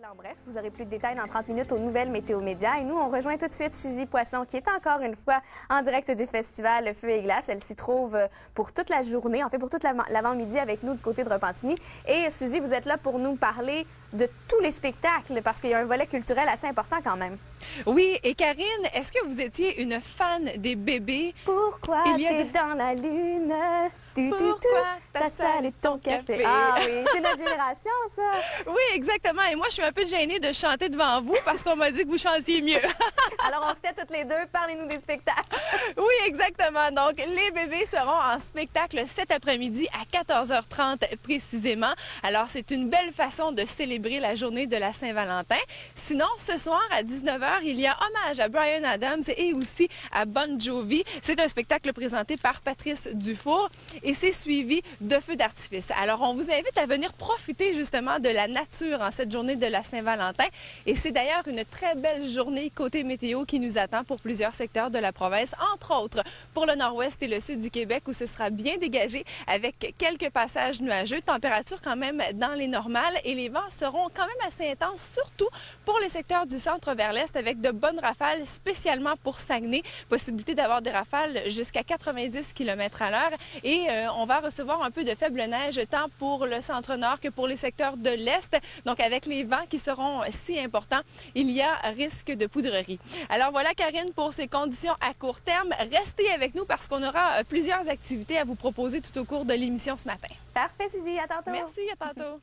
En bref, vous aurez plus de détails dans 30 minutes aux nouvelles Météo Média. Et nous, on rejoint tout de suite Suzy Poisson, qui est encore une fois en direct du festival Feu et Glace. Elle s'y trouve pour toute la journée, en fait pour toute l'avant-midi avec nous du côté de Repentigny. Et Suzy, vous êtes là pour nous parler de tous les spectacles, parce qu'il y a un volet culturel assez important quand même. Oui, et Karine, est-ce que vous étiez une fan des bébés? Pourquoi t'es dans la lune? Pourquoi t'as salé ton café? Ah oui, c'est notre génération, ça! Oui, exactement. Et moi, je suis un peu gênée de chanter devant vous parce qu'on m'a dit que vous chantiez mieux. Alors, on se tait toutes les deux. Parlez-nous des spectacles. Oui, exactement. Donc, les bébés seront en spectacle cet après-midi à 14h30 précisément. Alors, c'est une belle façon de célébrer la journée de la Saint-Valentin. Sinon, ce soir à 19h, il y a hommage à Bryan Adams et aussi à Bon Jovi. C'est un spectacle présenté par Patrice Dufour et c'est suivi de feux d'artifice. Alors, on vous invite à venir profiter justement de la nature en cette journée de la Saint-Valentin. Et c'est d'ailleurs une très belle journée côté météo qui nous attend pour plusieurs secteurs de la province, entre autres pour le nord-ouest et le sud du Québec où ce sera bien dégagé avec quelques passages nuageux, température quand même dans les normales et les vents seront quand même assez intenses, surtout pour les secteurs du centre vers l'est avec de bonnes rafales, spécialement pour Saguenay. Possibilité d'avoir des rafales jusqu'à 90 km à l'heure et on va recevoir un peu de faible neige tant pour le centre-nord que pour les secteurs de l'est. Donc avec les vents qui seront si importants, il y a risque de poudrerie. Alors voilà Karine pour ces conditions à court terme. Restez avec nous parce qu'on aura plusieurs activités à vous proposer tout au cours de l'émission ce matin. Parfait Suzy, à tantôt. Merci, à tantôt.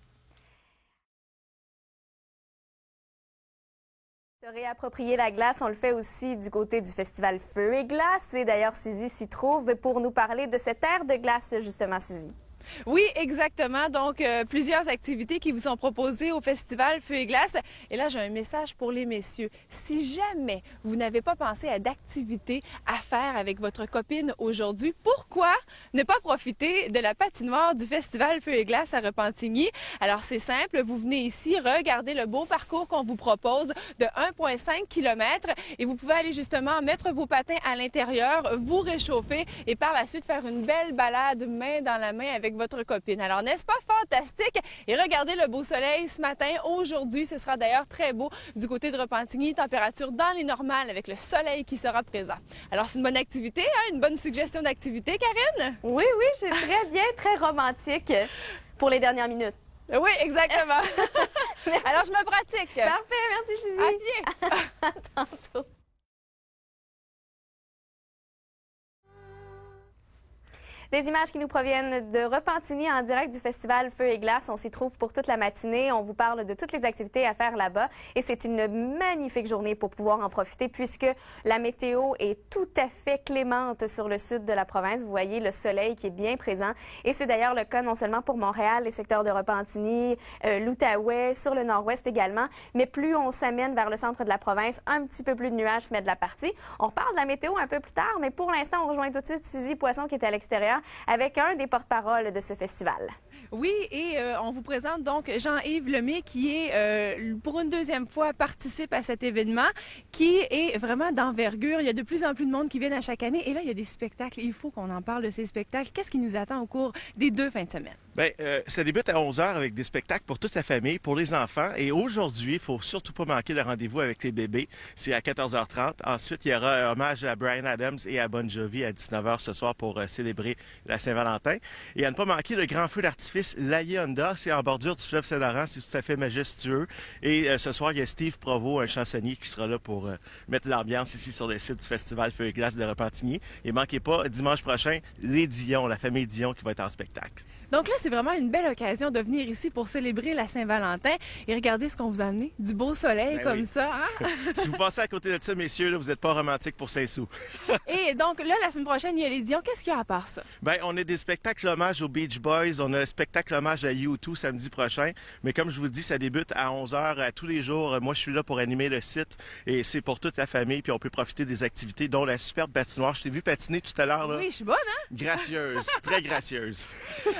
Se réapproprier la glace, on le fait aussi du côté du festival Feu et Glace. Et d'ailleurs, Suzy s'y trouve pour nous parler de cette ère de glace, justement, Suzy. Oui, exactement. Donc, plusieurs activités qui vous sont proposées au festival Feu et Glace. Et là, j'ai un message pour les messieurs. Si jamais vous n'avez pas pensé à d'activités à faire avec votre copine aujourd'hui, pourquoi ne pas profiter de la patinoire du festival Feu et Glace à Repentigny? Alors, c'est simple. Vous venez ici, regardez le beau parcours qu'on vous propose de 1,5 km et vous pouvez aller justement mettre vos patins à l'intérieur, vous réchauffer et par la suite faire une belle balade main dans la main avec votre copine. Alors, n'est-ce pas fantastique? Et regardez le beau soleil ce matin. Aujourd'hui, ce sera d'ailleurs très beau du côté de Repentigny. Température dans les normales avec le soleil qui sera présent. Alors, c'est une bonne activité, hein? Une bonne suggestion d'activité, Karine? Oui, oui, c'est très bien, très romantique pour les dernières minutes. Oui, exactement. Alors, je me pratique. Parfait, merci Suzy. À pied. À tantôt. Des images qui nous proviennent de Repentigny en direct du festival Feu et Glace. On s'y trouve pour toute la matinée. On vous parle de toutes les activités à faire là-bas. Et c'est une magnifique journée pour pouvoir en profiter puisque la météo est tout à fait clémente sur le sud de la province. Vous voyez le soleil qui est bien présent. Et c'est d'ailleurs le cas non seulement pour Montréal, les secteurs de Repentigny, l'Outaouais, sur le nord-ouest également. Mais plus on s'amène vers le centre de la province, un petit peu plus de nuages se mettent de la partie. On reparle de la météo un peu plus tard, mais pour l'instant, on rejoint tout de suite Suzy Poisson qui est à l'extérieur avec un des porte-paroles de ce festival. Oui, et on vous présente donc Jean-Yves Lemay qui est, pour une deuxième fois, participe à cet événement qui est vraiment d'envergure. Il y a de plus en plus de monde qui viennent à chaque année. Et là, il y a des spectacles. Il faut qu'on en parle de ces spectacles. Qu'est-ce qui nous attend au cours des 2 fins de semaine? Bien, ça débute à 11h avec des spectacles pour toute la famille, pour les enfants. Et aujourd'hui, il ne faut surtout pas manquer le rendez-vous avec les bébés. C'est à 14h30. Ensuite, il y aura un hommage à Bryan Adams et à Bon Jovi à 19h ce soir pour célébrer la Saint-Valentin. Et à ne pas manquer le grand feu d'artifice Laïe Honda. C'est en bordure du fleuve Saint-Laurent. C'est tout à fait majestueux. Et ce soir, il y a Steve Provost, un chansonnier, qui sera là pour mettre l'ambiance ici sur le site du festival Feu et Glace de Repentigny. Et manquez pas, dimanche prochain, les Dion, la famille Dion qui va être en spectacle. Donc là, c'est vraiment une belle occasion de venir ici pour célébrer la Saint-Valentin. Et regardez ce qu'on vous a amené. Du beau soleil comme ça. Hein? Si vous passez à côté de ça, messieurs, là, vous n'êtes pas romantique pour Saint-Sou. Et donc là, la semaine prochaine, il y a les Dion. Qu'est-ce qu'il y a à part ça? Bien, on a des spectacles hommage aux Beach Boys. On a un spectacle hommage à U2 samedi prochain. Mais comme je vous dis, ça débute à 11h à tous les jours. Moi, je suis là pour animer le site. Et c'est pour toute la famille. Puis on peut profiter des activités, dont la superbe patinoire. Je t'ai vu patiner tout à l'heure. Oui, je suis bonne, hein? Gracieuse. Très gracieuse.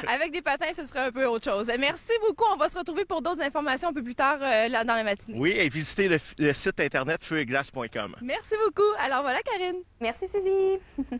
Avec des patins, ce serait un peu autre chose. Merci beaucoup. On va se retrouver pour d'autres informations un peu plus tard là, dans la matinée. Oui, et visitez le site internet feuetglace.com. Merci beaucoup. Alors voilà, Karine. Merci, Suzy.